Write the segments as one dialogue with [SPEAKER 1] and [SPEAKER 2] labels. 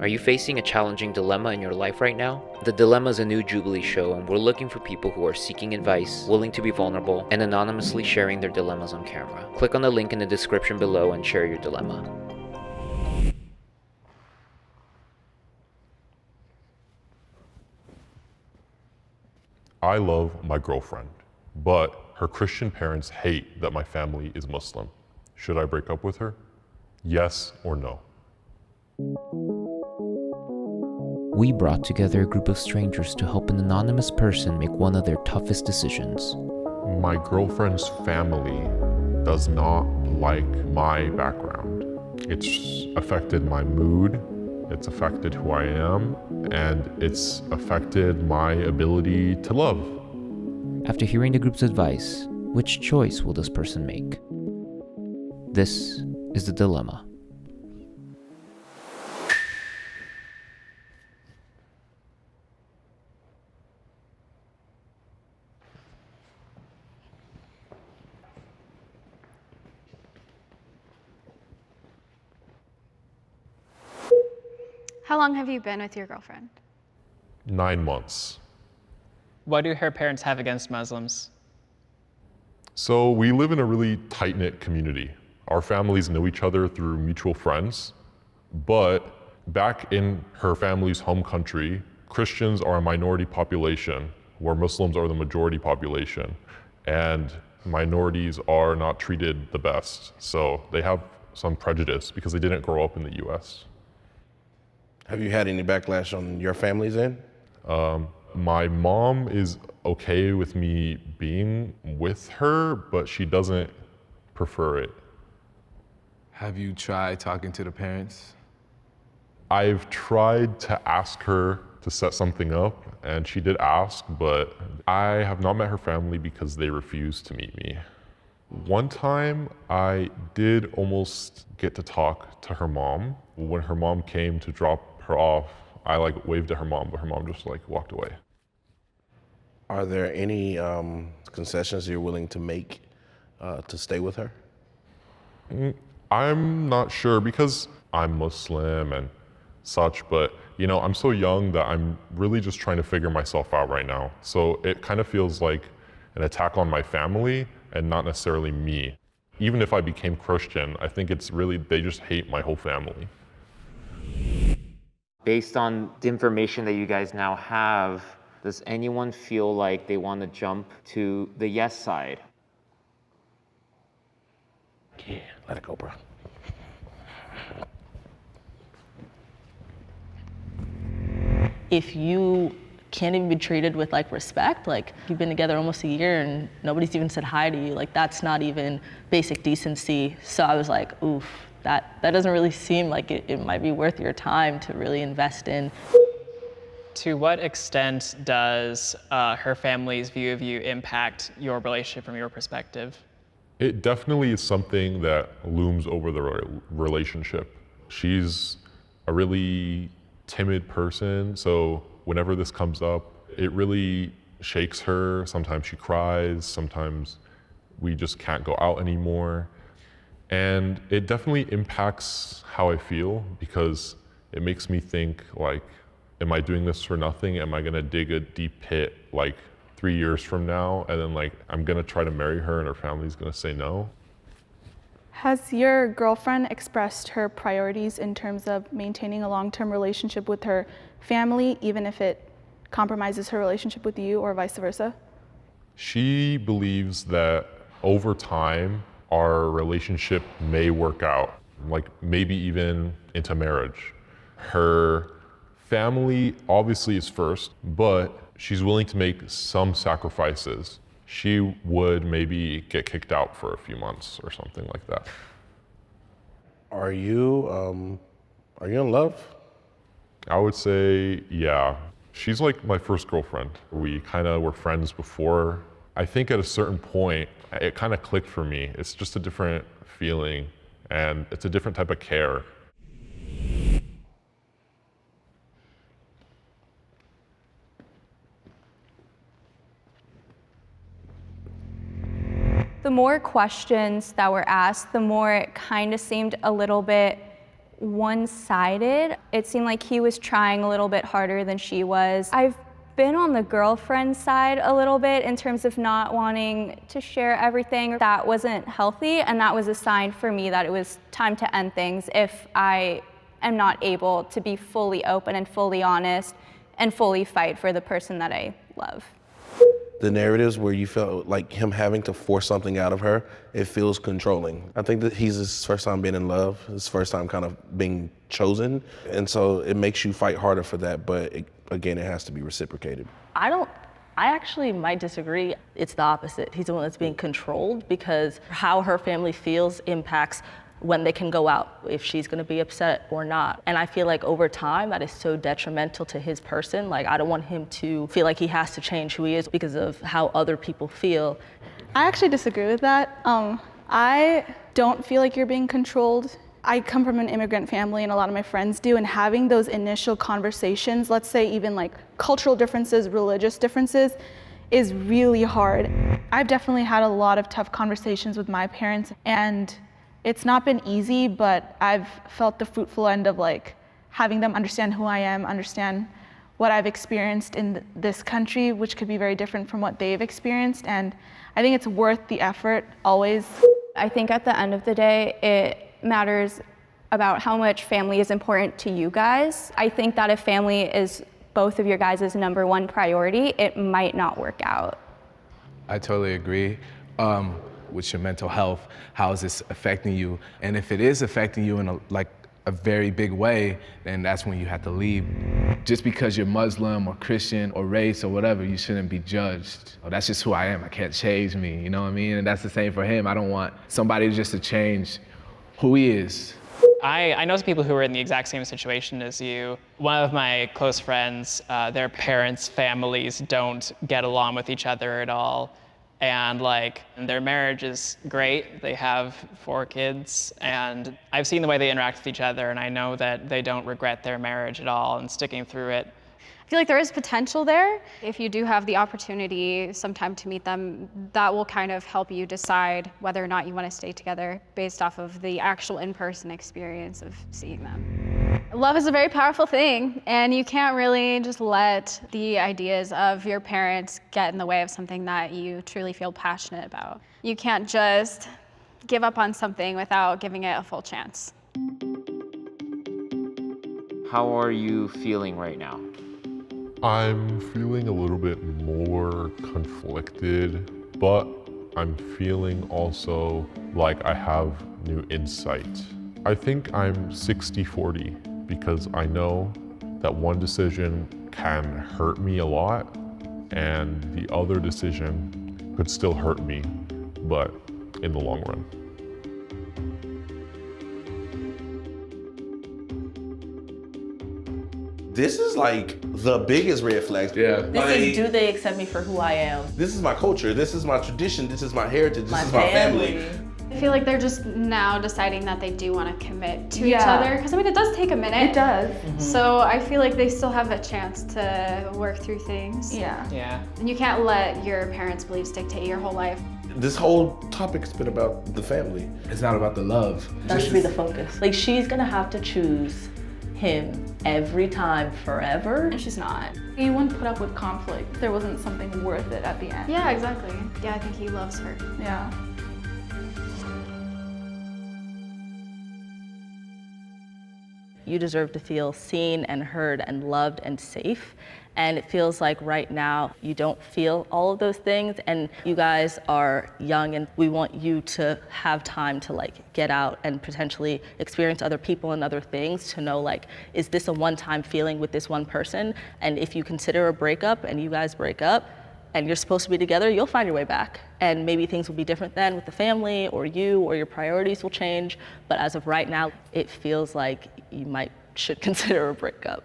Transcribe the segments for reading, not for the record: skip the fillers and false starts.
[SPEAKER 1] Are you facing a challenging dilemma in your life right now? The Dilemma is a new Jubilee show, and we're looking for people who are seeking advice, willing to be vulnerable, and anonymously sharing their dilemmas on camera. Click on the link in the description below and share your dilemma.
[SPEAKER 2] I love my girlfriend, but her Christian parents hate that my family is Muslim. Should I break up with her? Yes or no?
[SPEAKER 1] We brought together a group of strangers to help an anonymous person make one of their toughest decisions.
[SPEAKER 2] My girlfriend's family does not like my background. It's affected my mood, it's affected who I am, and it's affected my ability to love.
[SPEAKER 1] After hearing the group's advice, which choice will this person make? This is the dilemma.
[SPEAKER 3] How long have you been with your girlfriend?
[SPEAKER 2] 9 months.
[SPEAKER 4] What do her parents have against Muslims?
[SPEAKER 2] So we live in a really tight-knit community. Our families know each other through mutual friends, but back in her family's home country, Christians are a minority population, where Muslims are the majority population, and minorities are not treated the best. So they have some prejudice because they didn't grow up in the US.
[SPEAKER 5] Have you had any backlash on your family's end?
[SPEAKER 2] My mom is okay with me being with her, but she doesn't prefer it.
[SPEAKER 6] Have you tried talking to the parents?
[SPEAKER 2] I've tried to ask her to set something up, and she did ask, but I have not met her family because they refused to meet me. One time, I did almost get to talk to her mom. When her mom came to drop her off, I waved at her mom, but her mom just walked away.
[SPEAKER 5] Are there any concessions you're willing to make to stay with her?
[SPEAKER 2] I'm not sure because I'm Muslim and such, but I'm so young that I'm really just trying to figure myself out right now. So it kind of feels like an attack on my family and not necessarily me. Even if I became Christian, I think it's really, they just hate my whole family.
[SPEAKER 1] Based on the information that you guys now have, does anyone feel like they want to jump to the yes side?
[SPEAKER 5] Yeah, let it go, bro.
[SPEAKER 7] If you can't even be treated with respect, you've been together almost a year and nobody's even said hi to you, that's not even basic decency. So I was like, oof, that doesn't really seem like it might be worth your time to really invest in.
[SPEAKER 4] To what extent does her family's view of you impact your relationship from your perspective?
[SPEAKER 2] It definitely is something that looms over the relationship. She's a really timid person, so whenever this comes up, it really shakes her. Sometimes she cries, sometimes we just can't go out anymore. And it definitely impacts how I feel because it makes me think am I doing this for nothing? Am I gonna dig a deep pit 3 years from now and then I'm gonna try to marry her and her family's gonna say no?
[SPEAKER 8] Has your girlfriend expressed her priorities in terms of maintaining a long-term relationship with her family, even if it compromises her relationship with you or vice versa?
[SPEAKER 2] She believes that over time, our relationship may work out, maybe even into marriage. Her family obviously is first, but she's willing to make some sacrifices. She would maybe get kicked out for a few months or something like that.
[SPEAKER 5] Are you in love?
[SPEAKER 2] I would say, yeah. She's my first girlfriend. We kind of were friends before. I think at a certain point, it kind of clicked for me. It's just a different feeling and it's a different type of care.
[SPEAKER 9] The more questions that were asked, the more it kind of seemed a little bit one-sided. It seemed like he was trying a little bit harder than she was. I've been on the girlfriend side a little bit in terms of not wanting to share everything. That wasn't healthy, and that was a sign for me that it was time to end things if I am not able to be fully open and fully honest and fully fight for the person that I love.
[SPEAKER 5] The narratives where you felt like him having to force something out of her, it feels controlling. I think that he's his first time being in love, his first time kind of being chosen. And so it makes you fight harder for that, but again, it has to be reciprocated.
[SPEAKER 7] I actually might disagree. It's the opposite. He's the one that's being controlled because how her family feels impacts when they can go out, if she's gonna be upset or not. And I feel like over time, that is so detrimental to his person. Like, I don't want him to feel like he has to change who he is because of how other people feel.
[SPEAKER 8] I actually disagree with that. I don't feel like you're being controlled. I come from an immigrant family and a lot of my friends do, and having those initial conversations, let's say even like cultural differences, religious differences, is really hard. I've definitely had a lot of tough conversations with my parents, and it's not been easy, but I've felt the fruitful end of like having them understand who I am, understand what I've experienced in this country, which could be very different from what they've experienced. And I think it's worth the effort always.
[SPEAKER 9] I think at the end of the day, it matters about how much family is important to you guys. I think that if family is both of your guys' #1 priority, it might not work out.
[SPEAKER 6] I totally agree. With your mental health, how is this affecting you? And if it is affecting you in a very big way, then that's when you have to leave. Just because you're Muslim or Christian or race or whatever, you shouldn't be judged. Oh, that's just who I am. I can't change me, you know what I mean? And that's the same for him. I don't want somebody just to change who he is.
[SPEAKER 4] I know some people who are in the exact same situation as you. One of my close friends, their parents' families don't get along with each other at all. And their marriage is great. They have 4 kids, and I've seen the way they interact with each other, and I know that they don't regret their marriage at all and sticking through it.
[SPEAKER 3] I feel like there is potential there. If you do have the opportunity sometime to meet them, that will kind of help you decide whether or not you want to stay together based off of the actual in-person experience of seeing them. Love is a very powerful thing, and you can't really just let the ideas of your parents get in the way of something that you truly feel passionate about. You can't just give up on something without giving it a full chance.
[SPEAKER 1] How are you feeling right now?
[SPEAKER 2] I'm feeling a little bit more conflicted, but I'm feeling also like I have new insight. I think I'm 60-40 because I know that one decision can hurt me a lot and the other decision could still hurt me, but in the long run.
[SPEAKER 5] This is like the biggest red flag.
[SPEAKER 6] Yeah.
[SPEAKER 7] This is, do they accept me for who I am?
[SPEAKER 5] This is my culture, this is my tradition, this is my heritage, this is my family.
[SPEAKER 3] I feel like they're just now deciding that they do want to commit to each other. Because I mean, it does take a minute.
[SPEAKER 8] It does.
[SPEAKER 3] Mm-hmm. So I feel like they still have a chance to work through things.
[SPEAKER 4] Yeah.
[SPEAKER 3] And you can't let your parents' beliefs dictate your whole life.
[SPEAKER 5] This whole topic's been about the family.
[SPEAKER 6] It's not about the love.
[SPEAKER 7] That should be the focus. Like, she's gonna have to choose him every time, forever.
[SPEAKER 8] And she's not. He wouldn't put up with conflict. There wasn't something worth it at the end.
[SPEAKER 3] Yeah, exactly. Yeah, I think he loves her.
[SPEAKER 8] Yeah.
[SPEAKER 7] You deserve to feel seen and heard and loved and safe. And it feels like right now you don't feel all of those things, and you guys are young, and we want you to have time to get out and potentially experience other people and other things to know, is this a one-time feeling with this one person? And if you consider a breakup and you guys break up and you're supposed to be together, you'll find your way back. And maybe things will be different then with the family or you, or your priorities will change. But as of right now, it feels like you should consider a breakup.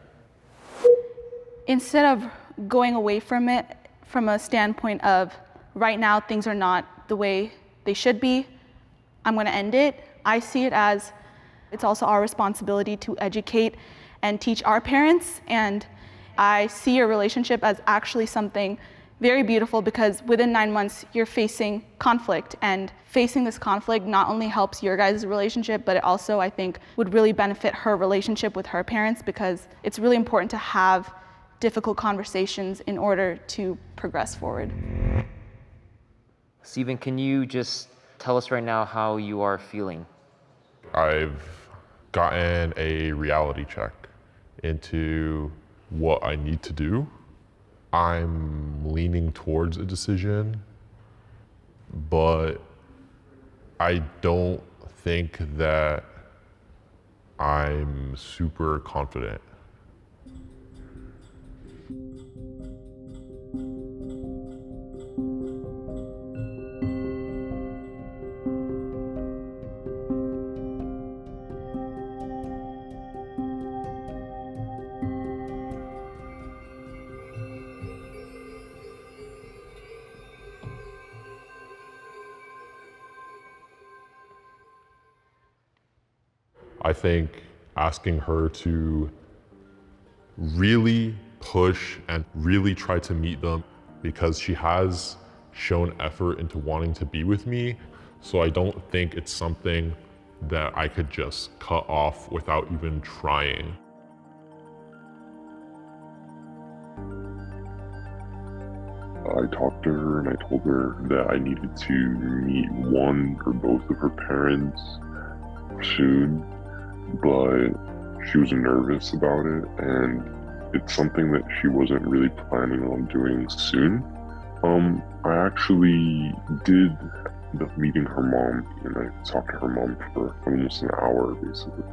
[SPEAKER 8] Instead of going away from it from a standpoint of right now things are not the way they should be, I'm going to end it, I see it as it's also our responsibility to educate and teach our parents, and I see your relationship as actually something very beautiful because within 9 months, you're facing conflict, and facing this conflict not only helps your guys' relationship, but it also, I think, would really benefit her relationship with her parents, because it's really important to have difficult conversations in order to progress forward.
[SPEAKER 1] Steven, can you just tell us right now how you are feeling?
[SPEAKER 2] I've gotten a reality check into what I need to do. I'm leaning towards a decision, but I don't think that I'm super confident. I think asking her to really push and really try to meet them, because she has shown effort into wanting to be with me. So I don't think it's something that I could just cut off without even trying.
[SPEAKER 10] I talked to her and I told her that I needed to meet one or both of her parents soon, but she was nervous about it, and it's something that she wasn't really planning on doing soon. I actually did end up meeting her mom, and I talked to her mom for almost an hour, basically.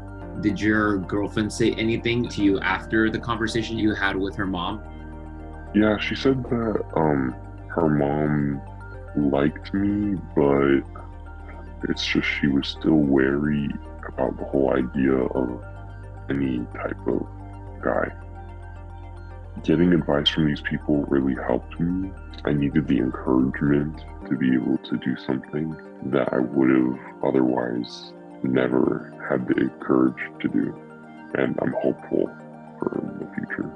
[SPEAKER 11] Did your girlfriend say anything to you after the conversation you had with her mom?
[SPEAKER 10] Yeah, she said that her mom liked me, but it's just she was still wary about the whole idea of any type of guy. Getting advice from these people really helped me. I needed the encouragement to be able to do something that I would have otherwise never had the courage to do. And I'm hopeful for the future.